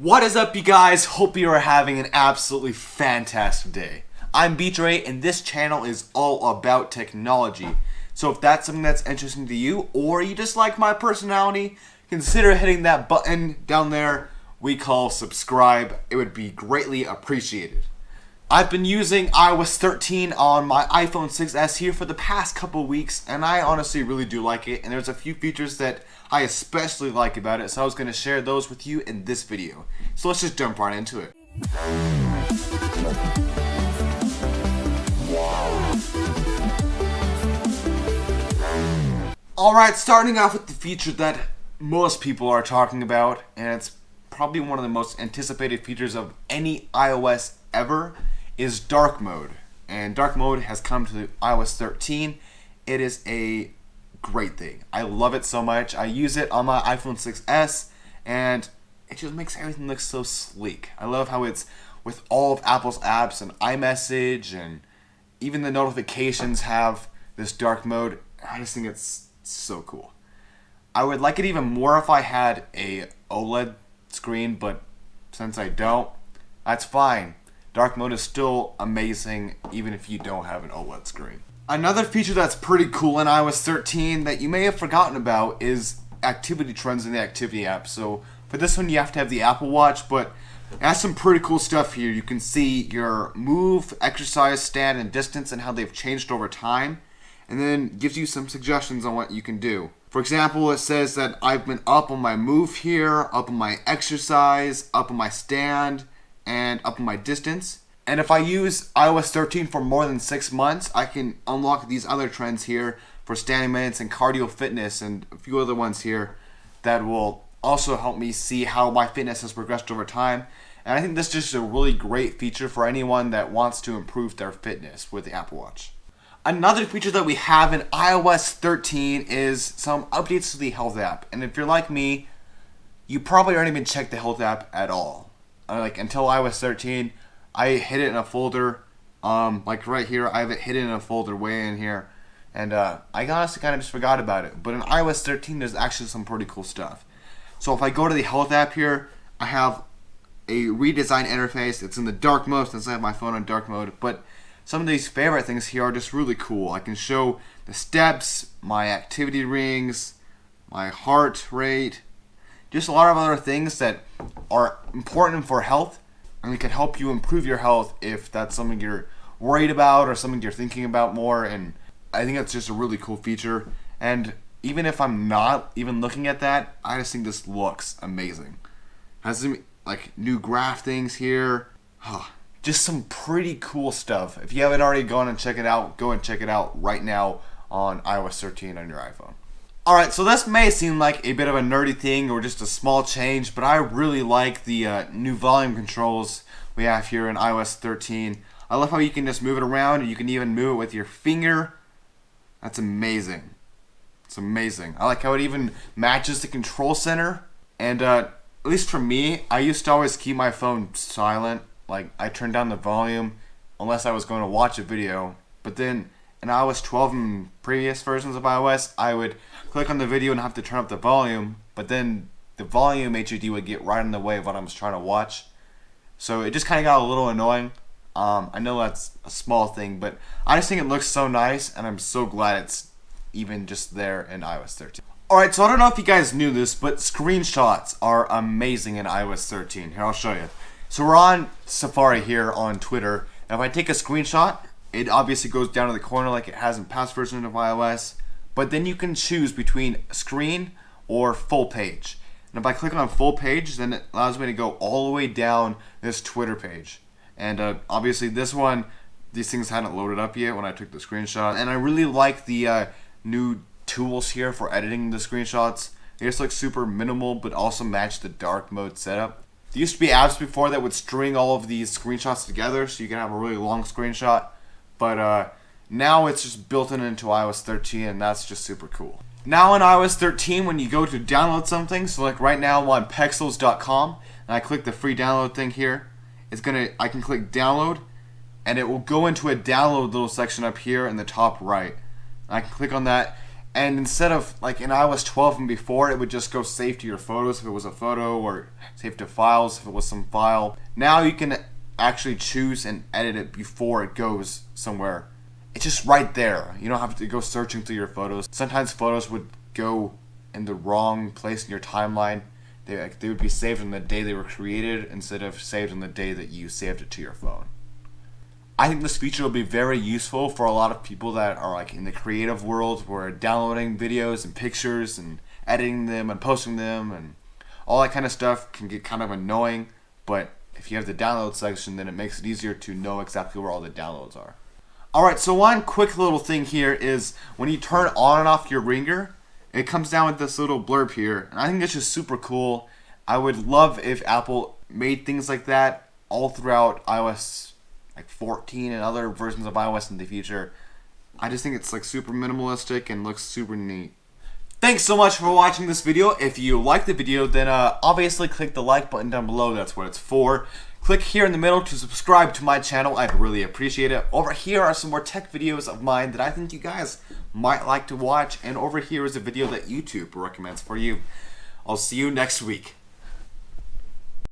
What is up, you guys? Hope you are having an absolutely fantastic day. I'm BDre, and this channel is all about technology. So if that's something that's interesting to you, or you just like my personality, consider hitting that button down there we call subscribe. It would be greatly appreciated. I've been using iOS 13 on my iPhone 6s here for the past couple weeks, and I honestly really do like it, and there's a few features that I especially like about it, so I was going to share those with you in this video. So let's just jump right into it. Alright, starting off with the feature that most people are talking about, and it's probably one of the most anticipated features of any iOS ever, is dark mode. And dark mode has come to iOS 13. It is a great thing. I love it so much. I use it on my iPhone 6s, and it just makes everything look so sleek. I love how it's with all of Apple's apps and iMessage, and even the notifications have this dark mode. I just think it's so cool. I would like it even more if I had a OLED screen, but since I don't, that's fine. Dark mode is still amazing even if you don't have an OLED screen. Another feature that's pretty cool in iOS 13 that you may have forgotten about is activity trends in the activity app. So for this one you have to have the Apple Watch, but it has some pretty cool stuff here. You can see your move, exercise, stand, and distance and how they've changed over time, and then gives you some suggestions on what you can do. For example, it says that I've been up on my move here, up on my exercise, up on my stand, and up on my distance. And if I use iOS 13 for more than 6 months, I can unlock these other trends here for standing minutes and cardio fitness and a few other ones here that will also help me see how my fitness has progressed over time. And I think this is just a really great feature for anyone that wants to improve their fitness with the Apple Watch. Another feature that we have in iOS 13 is some updates to the Health app. And if you're like me, you probably aren't even checked the Health app at all. Until iOS 13, I hid it in a folder, like right here. I have it hidden in a folder way in here, and I honestly kind of just forgot about it. But in iOS 13, there's actually some pretty cool stuff. So if I go to the Health app here, I have a redesigned interface. It's in the dark mode since I have my phone on dark mode, but some of these favorite things here are just really cool. I can show the steps, my activity rings, my heart rate, just a lot of other things that are important for health, and it can help you improve your health if that's something you're worried about or something you're thinking about more. And I think that's just a really cool feature. And even if I'm not even looking at that, I just think this looks amazing. Has some new graph things here. Just some pretty cool stuff. If you haven't already gone and checked it out, go and check it out right now on iOS 13 on your iPhone. Alright, so this may seem like a bit of a nerdy thing or just a small change, but I really like the new volume controls we have here in iOS 13. I love how you can just move it around, and you can even move it with your finger. That's amazing. It's amazing. I like how it even matches the control center. And at least for me, I used to always keep my phone silent. Like, I turned down the volume unless I was going to watch a video. But then in iOS 12 and previous versions of iOS, I would click on the video and have to turn up the volume, but then the volume HUD would get right in the way of what I was trying to watch. So it just kind of got a little annoying. I know that's a small thing, but I just think it looks so nice, and I'm so glad it's even just there in iOS 13. Alright, so I don't know if you guys knew this, but screenshots are amazing in iOS 13. Here, I'll show you. So we're on Safari here on Twitter, and if I take a screenshot, it obviously goes down to the corner like it has in past versions of iOS, but then you can choose between screen or full page. And if I click on full page, then it allows me to go all the way down this Twitter page. And obviously this one, these things hadn't loaded up yet when I took the screenshot. And I really like the new tools here for editing the screenshots. They just look super minimal, but also match the dark mode setup. There used to be apps before that would string all of these screenshots together so you can have a really long screenshot. But now it's just built into iOS 13, and that's just super cool. Now in iOS 13, when you go to download something, so like right now I'm on pexels.com, and I click the free download thing here, I can click download, and it will go into a download little section up here in the top right. I can click on that, And instead of like in iOS 12 and before, it would just go save to your photos if it was a photo, or save to files if it was some file. Now you can actually choose and edit it before it goes somewhere. It's just right there. You don't have to go searching through your photos. Sometimes photos would go in the wrong place in your timeline. They would be saved on the day they were created instead of saved on the day that you saved it to your phone. I think this feature will be very useful for a lot of people that are like in the creative world, where downloading videos and pictures and editing them and posting them and all that kind of stuff can get kind of annoying. But if you have the download section, then it makes it easier to know exactly where all the downloads are. Alright, so one quick little thing here is when you turn on and off your ringer, it comes down with this little blurb here, and I think it's just super cool. I would love if Apple made things like that all throughout iOS like 14 and other versions of iOS in the future. I just think it's like super minimalistic and looks super neat. Thanks so much for watching this video. If you liked the video, then obviously click the like button down below. That's what it's for. Click here in the middle to subscribe to my channel. I'd really appreciate it. Over here are some more tech videos of mine that I think you guys might like to watch. And over here is a video that YouTube recommends for you. I'll see you next week.